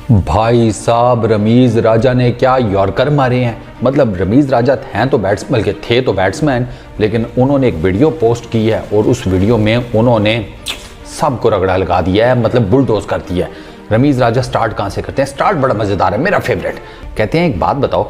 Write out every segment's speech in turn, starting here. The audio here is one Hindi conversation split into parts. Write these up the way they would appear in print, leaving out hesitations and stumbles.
भाई साहब रमीज़ राजा ने क्या यॉर्कर मारे हैं। मतलब रमीज़ राजा हैं तो बल्कि थे तो बैट्समैन, लेकिन उन्होंने एक वीडियो पोस्ट की है और उस वीडियो में उन्होंने सबको रगड़ा लगा दिया है, मतलब बुलडोज कर दिया है। रमीज़ राजा स्टार्ट कहाँ से करते हैं? स्टार्ट बड़ा मज़ेदार है, मेरा फेवरेट। कहते हैं एक बात बताओ,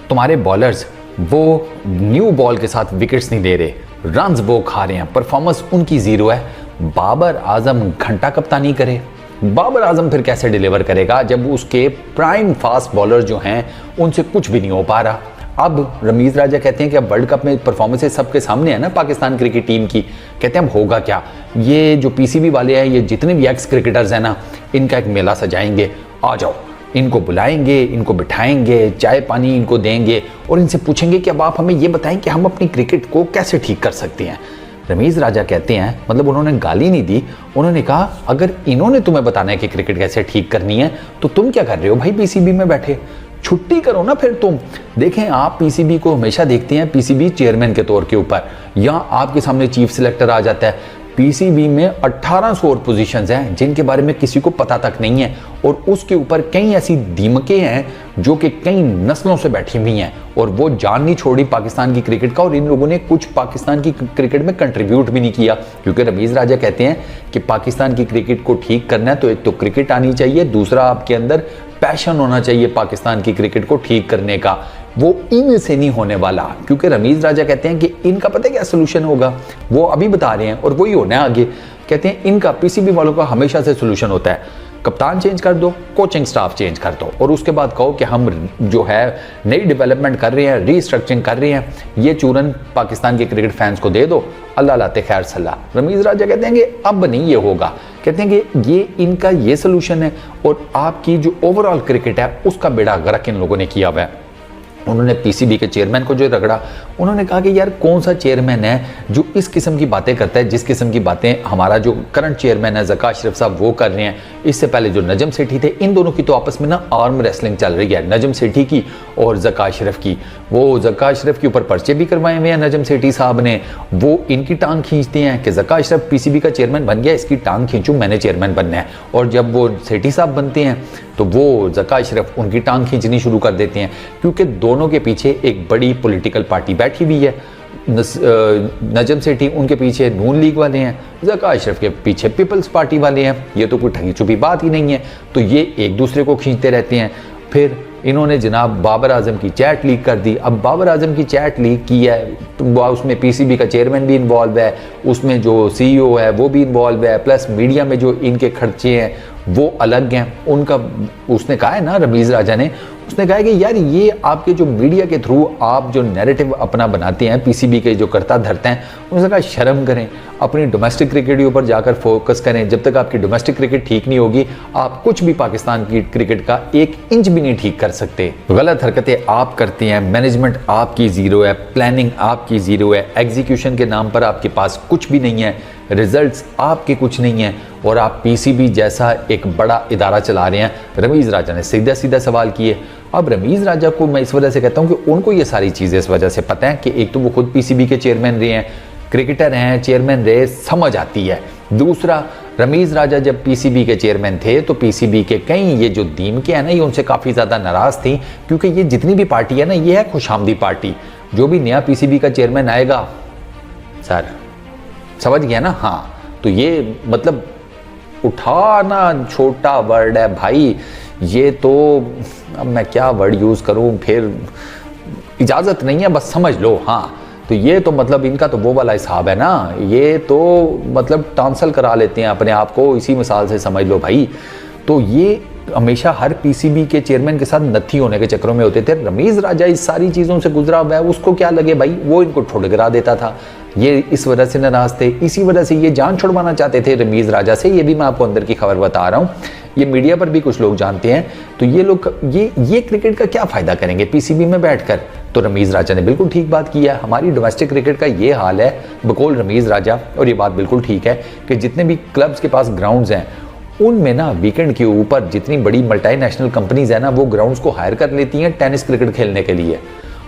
तुम्हारे बॉलर्स वो न्यू बॉल के साथ विकेट्स नहीं दे रहे, रन्स वो खा रहे हैं, परफॉर्मेंस उनकी ज़ीरो है। बाबर आजम घंटा कप्तानी करे, बाबर आजम फिर कैसे डिलीवर करेगा जब उसके प्राइम फास्ट बॉलर जो हैं उनसे कुछ भी नहीं हो पा रहा। अब रमीज़ राजा कहते हैं कि अब वर्ल्ड कप में परफॉर्मेंसेस सबके सामने है ना पाकिस्तान क्रिकेट टीम की। कहते हैं अब होगा क्या, ये जो पीसीबी वाले हैं, ये जितने भी एक्स क्रिकेटर्स हैं ना, इनका एक मेला सजाएंगे। आ जाओ, इनको बुलाएंगे, इनको बिठाएंगे, चाय पानी इनको देंगे और इनसे पूछेंगे कि अब आप हमें ये बताएं कि हम अपनी क्रिकेट को कैसे ठीक कर सकते हैं। रमीज़ राजा कहते हैं, मतलब उन्होंने गाली नहीं दी, उन्होंने कहा अगर इन्होंने तुम्हें बताना है कि क्रिकेट कैसे ठीक करनी है तो तुम क्या कर रहे हो भाई पीसीबी में बैठे, छुट्टी करो ना फिर तुम। देखें, आप पीसीबी को हमेशा देखते हैं पीसीबी चेयरमैन के तौर के ऊपर, या आपके सामने चीफ सिलेक्टर आ जाता है। पीसीबी में 1800 और पोजीशंस हैं जिनके बारे में किसी को पता तक नहीं है, और उसके ऊपर कई ऐसी दीमकें हैं जो कि कई नस्लों से बैठी हुई हैं और वो जान नहीं छोड़ी पाकिस्तान की क्रिकेट का, और इन लोगों ने कुछ पाकिस्तान की क्रिकेट में कंट्रीब्यूट भी नहीं किया। क्योंकि रमीज़ राजा कहते हैं कि पाकिस्तान की क्रिकेट को ठीक करना है तो एक तो क्रिकेट आनी चाहिए, दूसरा आपके अंदर पैशन होना चाहिए पाकिस्तान की क्रिकेट को ठीक करने का। वो इनसे नहीं होने वाला, क्योंकि रमीज़ राजा कहते हैं कि इनका पता है क्या सोल्यूशन होगा, वो अभी बता रहे हैं और वही होना है आगे। कहते हैं इनका पीसीबी वालों का हमेशा से सोल्यूशन होता है, कप्तान चेंज कर दो, कोचिंग स्टाफ चेंज कर दो और उसके बाद कहो कि हम जो है नई डेवलपमेंट कर रहे हैं, रीस्ट्रक्चरिंग कर रहे हैं, ये चूरन पाकिस्तान के क्रिकेट फैंस को दे दो, अल्लाह लाते खैर सलाह। रमीज़ राजा कहते हैं कि अब नहीं ये होगा, कहते हैं कि ये इनका ये सोल्यूशन है और आपकी जो ओवरऑल क्रिकेट है उसका बेड़ा गर्क इन लोगों ने किया हुआ है। उन्होंने पीसीबी के चेयरमैन को जो रगड़ा, उन्होंने कहा कि यार कौन सा चेयरमैन है जो इस किस्म की बातें करता है, जिस किस्म की बातें हमारा जो करंट चेयरमैन है ज़का अशरफ साहब वो कर रहे हैं। इससे पहले जो नजम सेठी थे, इन दोनों की तो आपस में ना आर्म रेसलिंग चल रही है, नजम सेठी की और ज़का अशरफ की। वो ज़का अशरफ के ऊपर पर्चे भी करवाए हुए हैं नजम सेठी साहब ने, वो इनकी टांग खींचते हैं कि ज़का अशरफ पीसीबी का चेयरमैन बन गया, इसकी टांग खींचूं, मैंने चेयरमैन बनना है। और जब वो सेठी साहब बनते हैं तो वो ज़का अशरफ उनकी टांग खींचनी शुरू कर देते हैं, क्योंकि दोनों के पीछे एक बड़ी पॉलिटिकल पार्टी बैठी हुई है। नजम सेठी उनके पीछे नून लीग वाले हैं, ज़का अशरफ के पीछे पीपल्स पार्टी वाले हैं। ये तो कोई ठगी छुपी बात ही नहीं है, तो ये एक दूसरे को खींचते रहते हैं। फिर इन्होंने जनाब बाबर आजम की चैट लीक कर दी। अब बाबर आजम की चैट लीक की है तो उसमें पीसीबी का चेयरमैन भी इन्वॉल्व है, उसमें जो सीईओ है वो भी इन्वॉल्व है, प्लस मीडिया में जो इनके खर्चे हैं वो अलग हैं उनका। उसने कहा है ना रमीज़ राजा ने, उसने कहा है कि यार ये आपके जो मीडिया के थ्रू आप जो नैरेटिव अपना बनाते हैं पीसीबी के जो करता धरते हैं, उन्होंने कहा शर्म करें, अपनी डोमेस्टिक क्रिकेट के ऊपर जाकर फोकस करें। जब तक आपकी डोमेस्टिक क्रिकेट ठीक नहीं होगी, आप कुछ भी पाकिस्तान की क्रिकेट का 1 इंच भी नहीं ठीक कर सकते। गलत हरकतें आप करते हैं, मैनेजमेंट आपकी ज़ीरो है, प्लानिंग आपकी ज़ीरो है, एग्जीक्यूशन के नाम पर आपके पास कुछ भी नहीं है, रिजल्ट्स आपके कुछ नहीं है, और आप पीसीबी जैसा एक बड़ा इदारा चला रहे हैं। रमीज़ राजा ने सीधा सीधा सवाल किए। अब रमीज़ राजा को मैं इस वजह से कहता हूं कि उनको ये सारी चीज़ें इस वजह से पता है कि एक तो वो खुद पीसीबी के चेयरमैन रहे हैं, क्रिकेटर हैं, चेयरमैन रहे, समझ आती है। दूसरा, रमीज़ राजा जब पीसीबी के चेयरमैन थे तो पीसीबी के कई ये जो दीमकें हैं ना, ये उनसे काफ़ी ज़्यादा नाराज़ थी, क्योंकि ये जितनी भी पार्टी है ना, ये है खुशामदी पार्टी। जो भी नया पीसीबी का चेयरमैन आएगा, सर समझ गया ना, हाँ, तो ये मतलब उठाना छोटा वर्ड है भाई, ये तो अब मैं क्या वर्ड यूज़ करूं, फिर इजाज़त नहीं है, बस समझ लो। हाँ, तो ये तो मतलब इनका तो वो वाला हिसाब है ना, ये तो मतलब ट्रांसफर करा लेते हैं अपने आप को, इसी मिसाल से समझ लो भाई। तो ये हमेशा हर पीसीबी के चेयरमैन के साथ नत्थी होने के चक्करों में होते थे। रमीज़ राजा इस सारी चीज़ों से गुजरा हुआ है, उसको क्या लगे भाई, वो इनको ठुठकरा देता था। ये इस वजह से नाराज़ थे, इसी वजह से ये जान छुड़वाना चाहते थे रमीज़ राजा से। ये भी मैं आपको अंदर की खबर बता रहा हूँ, ये मीडिया पर भी कुछ लोग जानते हैं। तो ये लोग ये क्रिकेट का क्या फ़ायदा करेंगे पीसीबी में बैठकर? तो रमीज़ राजा ने बिल्कुल ठीक बात की है। हमारी डोमेस्टिक क्रिकेट का ये हाल है बकौल रमीज़ राजा, और ये बात बिल्कुल ठीक है कि जितने भी क्लब्स के पास ग्राउंड्स हैं उनमें ना वीकेंड के ऊपर जितनी बड़ी मल्टीनेशनल कंपनीज है ना, वो ग्राउंड्स को हायर कर लेती हैं टेनिस क्रिकेट खेलने के लिए।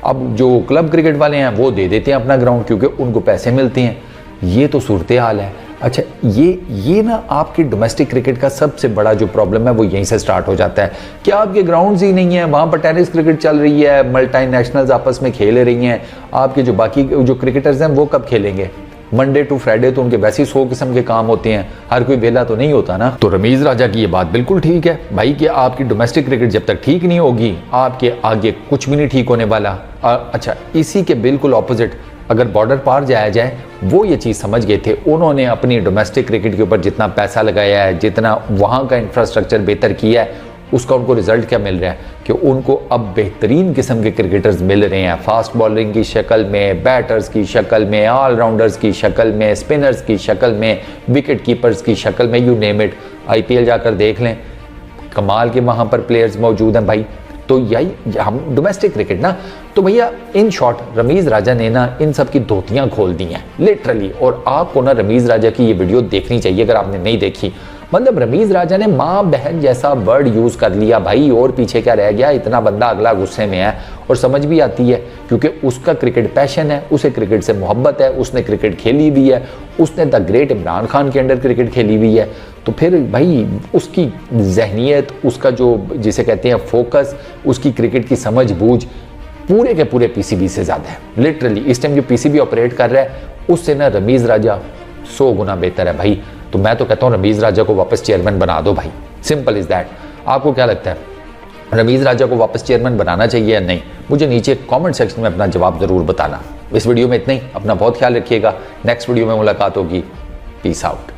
अब जो क्लब क्रिकेट वाले हैं वो दे देते हैं अपना ग्राउंड, क्योंकि उनको पैसे मिलते हैं। ये तो सूरत हाल है। अच्छा, ये ना आपकी डोमेस्टिक क्रिकेट का सबसे बड़ा जो प्रॉब्लम है वो यहीं से स्टार्ट हो जाता है कि आपके ग्राउंड्स ही नहीं है, वहाँ पर टेनिस क्रिकेट चल रही है, मल्टी नेशनल्स आपस में खेल रही हैं, आपके जो बाकी जो क्रिकेटर्स हैं वो कब खेलेंगे? मंडे टू फ्राइडे तो उनके वैसे ही 100 किस्म के काम होते हैं, हर कोई वेला तो नहीं होता ना। तो रमीज़ राजा की ये बात बिल्कुल ठीक है भाई कि आपकी डोमेस्टिक क्रिकेट जब तक ठीक नहीं होगी आपके आगे कुछ भी नहीं ठीक होने वाला। अच्छा, इसी के बिल्कुल ऑपोजिट अगर बॉर्डर पार जाया जाए, वो ये चीज़ समझ गए थे, उन्होंने अपनी डोमेस्टिक क्रिकेट के ऊपर जितना पैसा लगाया है, जितना वहाँ का इंफ्रास्ट्रक्चर बेहतर किया है, उसका उनको रिजल्ट क्या मिल रहा है कि उनको अब बेहतरीन किस्म के क्रिकेटर्स मिल रहे हैं, फास्ट बॉलिंग की शक्ल में, बैटर्स की शक्ल में, ऑलराउंडर्स की शक्ल में, स्पिनर्स की शक्ल में, विकेट कीपर्स की शक्ल में, यू नेम इट। IPL जाकर देख लें, कमाल के वहाँ पर प्लेयर्स मौजूद हैं भाई। तो यही हम डोमेस्टिक क्रिकेट ना, तो भैया इन शॉर्ट रमीज़ राजा ने ना इन सब की धोतियाँ खोल दी हैं लिटरली। और आपको ना रमीज़ राजा की ये वीडियो देखनी चाहिए अगर आपने नहीं देखी। मतलब रमीज़ राजा ने माँ बहन जैसा वर्ड यूज़ कर लिया भाई, और पीछे क्या रह गया। इतना बंदा अगला गुस्से में है और समझ भी आती है क्योंकि उसका क्रिकेट पैशन है, उसे क्रिकेट से मोहब्बत है, उसने क्रिकेट खेली हुई है, उसने द ग्रेट इमरान खान के अंडर क्रिकेट खेली हुई है। तो फिर भाई उसकी जहनीत, उसका जो जिसे कहते हैं फोकस, उसकी क्रिकेट की समझ बूझ पूरे के पूरे PCB से ज़्यादा है लिटरली। इस टाइम जो PCB ऑपरेट कर रहा है उससे ना रमीज़ राजा 100 गुना बेहतर है भाई। तो मैं तो कहता हूँ रमीज़ राजा को वापस चेयरमैन बना दो भाई, सिंपल इज़ दैट। आपको क्या लगता है, रमीज़ राजा को वापस चेयरमैन बनाना चाहिए या नहीं? मुझे नीचे कमेंट सेक्शन में अपना जवाब ज़रूर बताना। इस वीडियो में इतना ही, अपना बहुत ख्याल रखिएगा। नेक्स्ट वीडियो में मुलाकात होगी। Peace out.